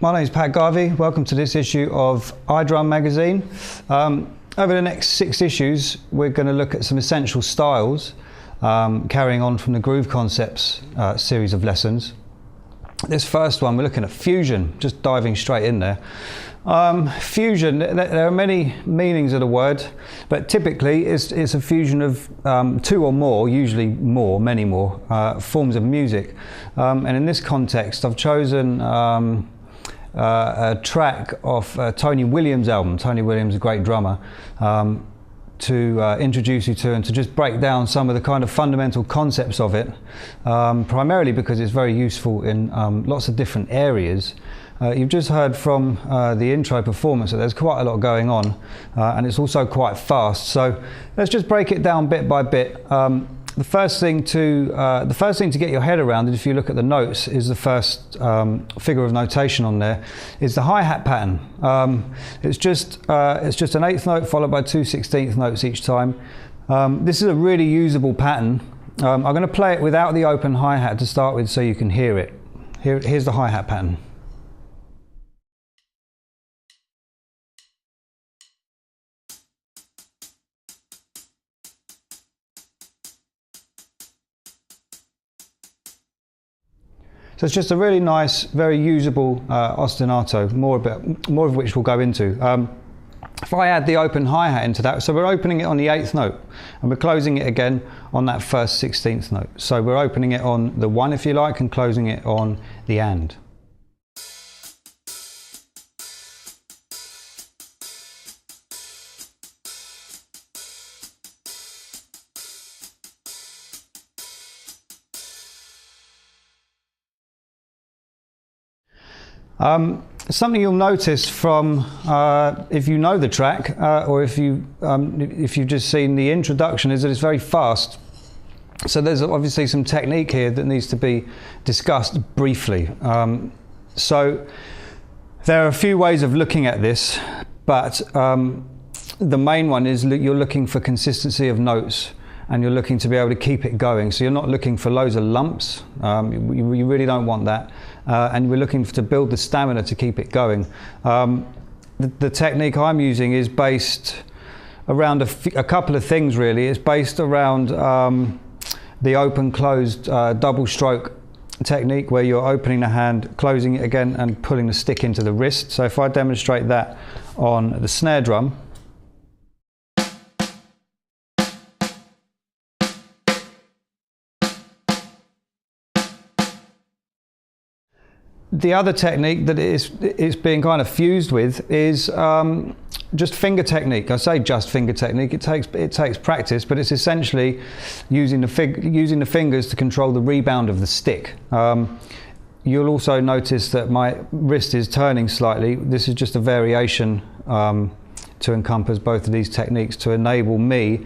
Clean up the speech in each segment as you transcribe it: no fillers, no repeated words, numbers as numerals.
My name is Pat Garvey. Welcome to this issue of iDrum magazine. Over the next 6 issues, we're going to look at some essential styles, carrying on from the Groove Concepts series of lessons. This first one, we're looking at fusion, just diving straight in there. Fusion, there are many meanings of the word, but typically it's a fusion of 2 or more, usually many more, forms of music. And in this context, I've chosen a track off Tony Williams' album. Tony Williams, a great drummer, to introduce you to and to just break down some of the kind of fundamental concepts of it, primarily because it's very useful in lots of different areas. You've just heard from the intro performance that there's quite a lot going on, and it's also quite fast. So let's just break it down bit by bit. The first thing to get your head around, if you look at the notes, is the first figure of notation on there, is the hi-hat pattern. It's just an 8th note followed by 2 16th notes each time. This is a really usable pattern. I'm going to play it without the open hi-hat to start with so you can hear it. Here's the hi-hat pattern. So it's just a really nice, very usable ostinato, more of which we'll go into. If I add the open hi-hat into that, so we're opening it on the 8th note, and we're closing it again on that first 16th note. So we're opening it on the 1, if you like, and closing it on the and. Something you'll notice from if you know the track or if you've just seen the introduction is that it's very fast. So there's obviously some technique here that needs to be discussed briefly. So there are a few ways of looking at this, but the main one is you're looking for consistency of notes, and you're looking to be able to keep it going. So you're not looking for loads of lumps. You really don't want that. And we're looking to build the stamina to keep it going. The technique I'm using is based around a couple of things, really. It's based around the open-closed double stroke technique, where you're opening the hand, closing it again, and pulling the stick into the wrist. So if I demonstrate that on the snare drum, the other technique that it's being kind of fused with is just finger technique. I say just finger technique. It takes practice, but it's essentially using the fingers to control the rebound of the stick. You'll also notice that my wrist is turning slightly. This is just a variation to encompass both of these techniques to enable me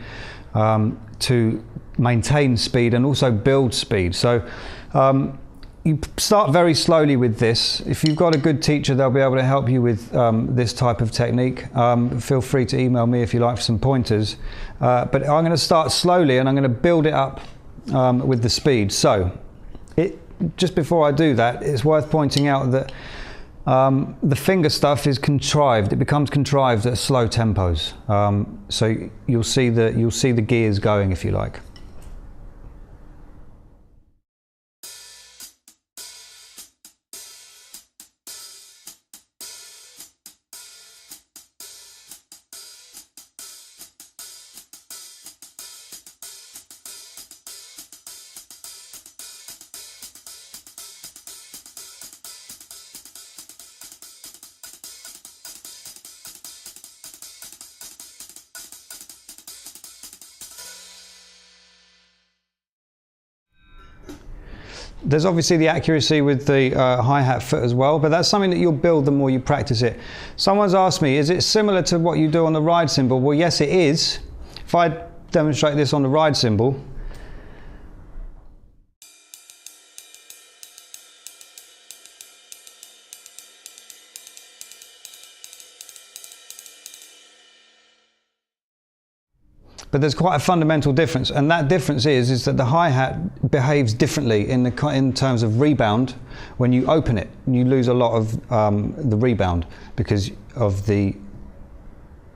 to maintain speed and also build speed. So. You start very slowly with this. If you've got a good teacher, they'll be able to help you with this type of technique. Feel free to email me if you like for some pointers. But I'm going to start slowly and I'm going to build it up with the speed. So just before I do that, it's worth pointing out that the finger stuff is contrived. It becomes contrived at slow tempos. So you'll see the gears going, if you like. There's obviously the accuracy with the hi-hat foot as well, but that's something that you'll build the more you practice it. Someone's asked me, is it similar to what you do on the ride cymbal? Well, yes, it is. If I demonstrate this on the ride cymbal, But there's quite a fundamental difference, and that difference is that the hi-hat behaves differently in terms of rebound. When you open it, you lose a lot of the rebound because of the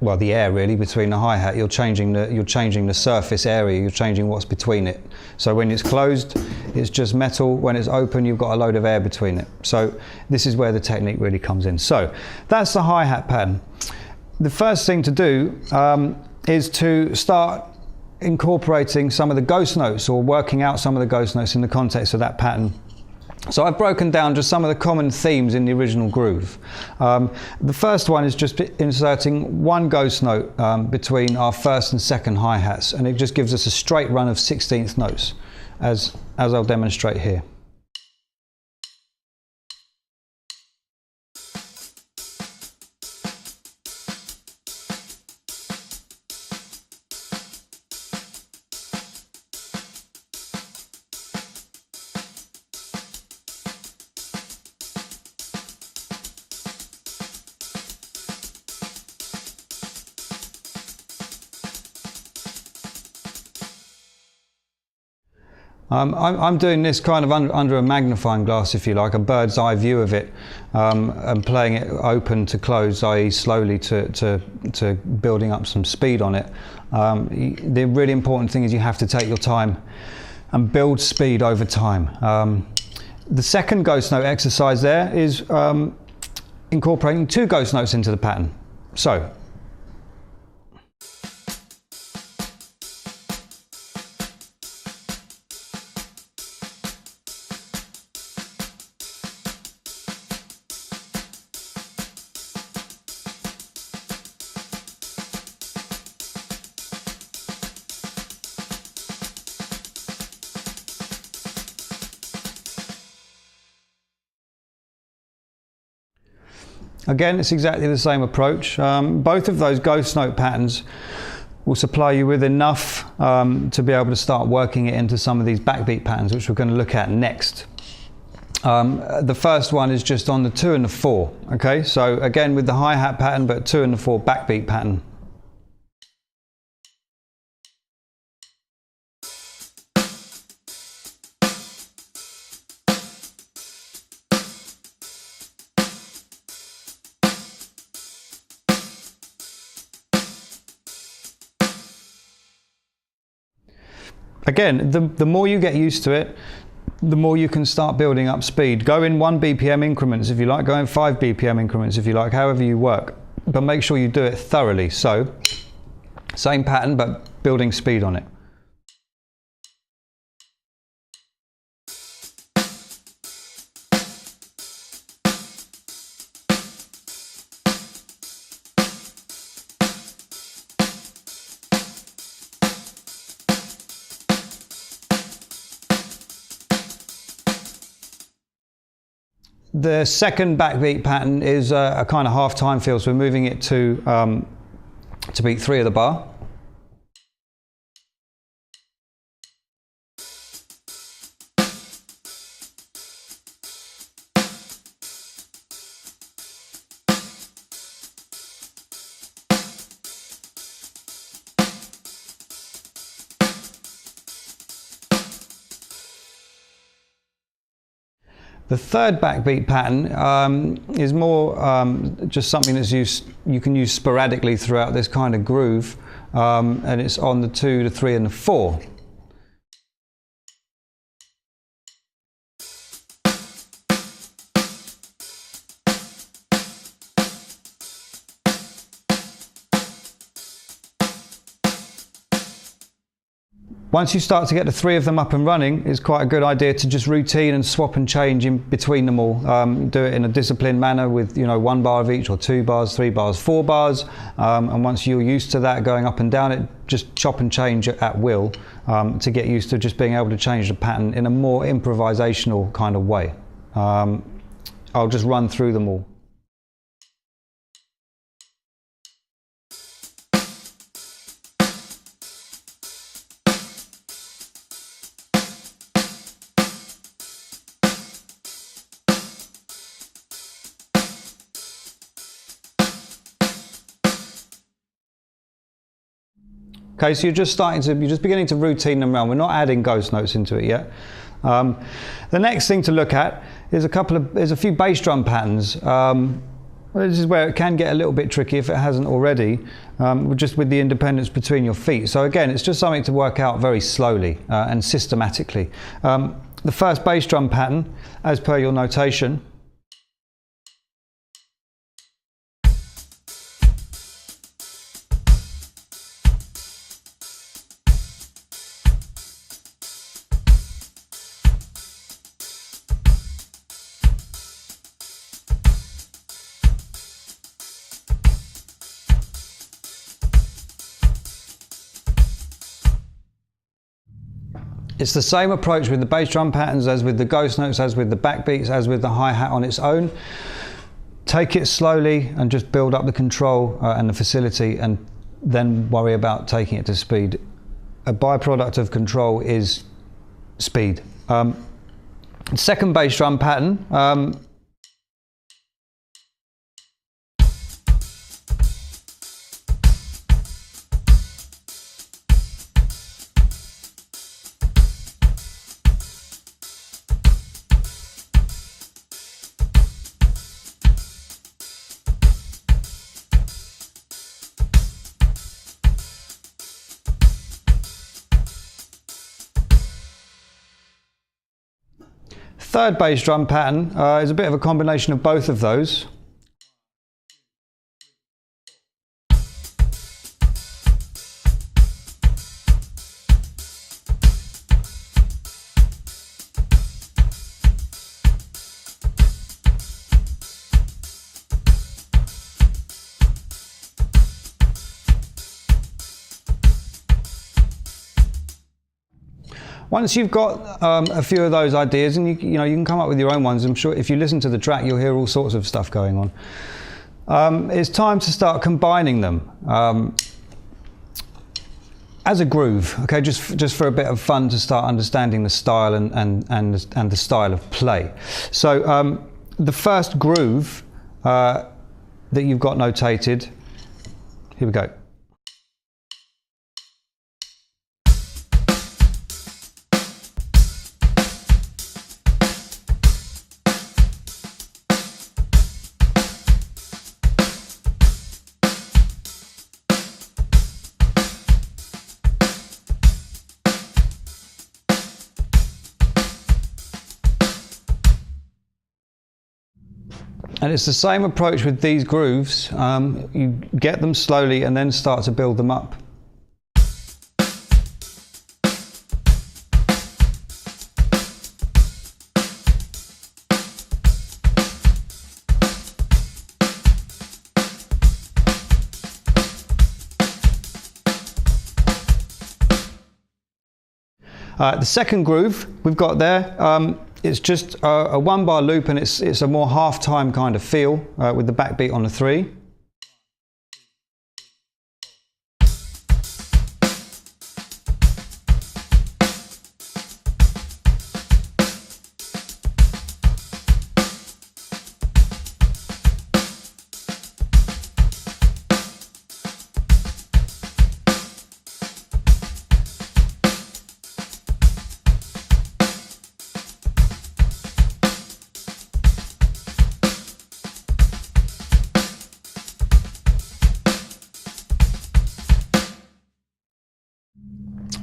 air really between the hi-hat. You're changing the surface area. You're changing what's between it. So when it's closed, it's just metal. When it's open, you've got a load of air between it. So this is where the technique really comes in. So that's the hi-hat pattern. The first thing to do is to start incorporating some of the ghost notes, or working out some of the ghost notes in the context of that pattern. So I've broken down just some of the common themes in the original groove. The first one is just inserting one ghost note between our first and second hi-hats, and it just gives us a straight run of 16th notes, as I'll demonstrate here. I'm doing this kind of under a magnifying glass, if you like, a bird's eye view of it, and playing it open to close, i.e. slowly to building up some speed on it. The really important thing is you have to take your time and build speed over time. The second ghost note exercise there is incorporating two ghost notes into the pattern. So, again, it's exactly the same approach. Both of those ghost note patterns will supply you with enough to be able to start working it into some of these backbeat patterns, which we're going to look at next. The first one is just on the 2 and the 4. Okay, so again with the hi-hat pattern, but 2 and the 4 backbeat pattern. Again, the more you get used to it, the more you can start building up speed. Go in 1 BPM increments if you like, go in 5 BPM increments if you like, however you work. But make sure you do it thoroughly. So, same pattern, but building speed on it. The second backbeat pattern is a kind of half time feel, so we're moving it to beat 3 of the bar. The third backbeat pattern is more just something that's you can use sporadically throughout this kind of groove, and it's on the 2, the 3 and the 4. Once you start to get the 3 of them up and running, it's quite a good idea to just routine and swap and change in between them all. Do it in a disciplined manner with 1 bar of each, or 2 bars, 3 bars, 4 bars. And once you're used to that going up and down it, just chop and change at will to get used to just being able to change the pattern in a more improvisational kind of way. I'll just run through them all. Okay, so you're just beginning to routine them around. We're not adding ghost notes into it yet. The next thing to look at is a few bass drum patterns. This is where it can get a little bit tricky if it hasn't already, just with the independence between your feet. So again, it's just something to work out very slowly and systematically. The first bass drum pattern, as per your notation, it's the same approach with the bass drum patterns as with the ghost notes, as with the backbeats, as with the hi-hat on its own. Take it slowly and just build up the control and the facility, and then worry about taking it to speed. A byproduct of control is speed. Second bass drum pattern, third bass drum pattern is a bit of a combination of both of those. Once you've got a few of those ideas, and you can come up with your own ones. I'm sure if you listen to the track, you'll hear all sorts of stuff going on. It's time to start combining them as a groove. Okay, just for a bit of fun, to start understanding the style and the style of play. So the first groove that you've got notated. Here we go. And it's the same approach with these grooves. You get them slowly and then start to build them up. The second groove we've got there, it's just a 1-bar loop, and it's a more half-time kind of feel with the backbeat on the 3.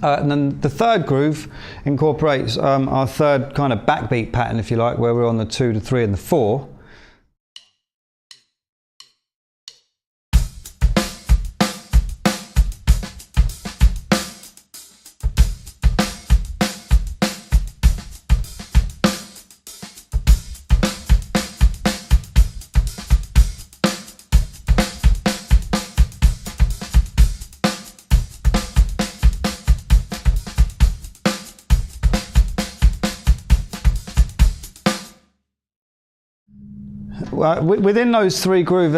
And then the third groove incorporates our third kind of backbeat pattern, if you like, where we're on the 2, the 3 and the 4. Within those three grooves,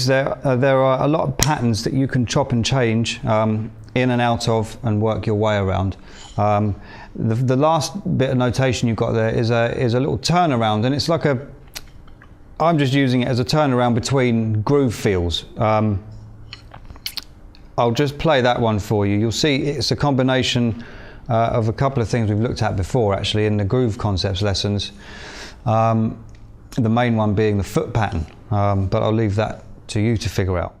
there are a lot of patterns that you can chop and change in and out of and work your way around. The last bit of notation you've got there is a little turnaround, and it's like I'm just using it as a turnaround between groove feels. I'll just play that one for you. You'll see it's a combination of a couple of things we've looked at before actually in the groove concepts lessons. The main one being the foot pattern, but I'll leave that to you to figure out.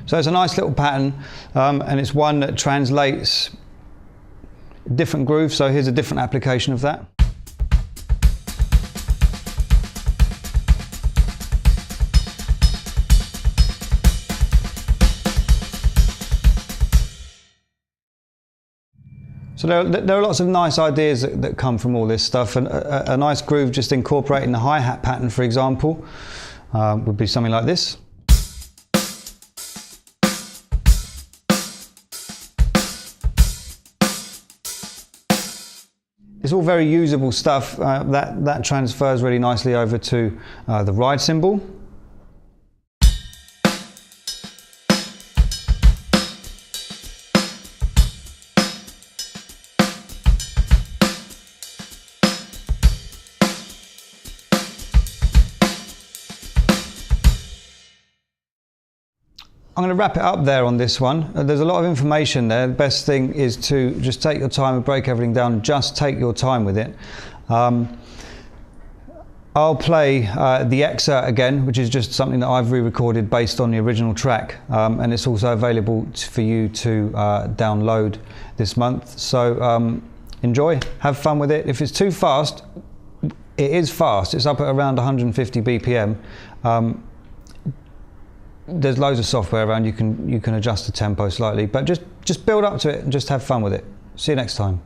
So it's a nice little pattern, and it's one that translates different grooves. So here's a different application of that. So there are lots of nice ideas that come from all this stuff, and a nice groove just incorporating the hi-hat pattern, for example, would be something like this. It's all very usable stuff. That transfers really nicely over to the ride cymbal. I'm going to wrap it up there on this one. There's a lot of information there. The best thing is to just take your time and break everything down. Just take your time with it. I'll play the excerpt again, which is just something that I've re-recorded based on the original track, and it's also available for you to download this month. So enjoy, have fun with it. If it's too fast, it is fast. It's up at around 150 BPM. There's loads of software around. You can adjust the tempo slightly, but just build up to it and just have fun with it. See you next time.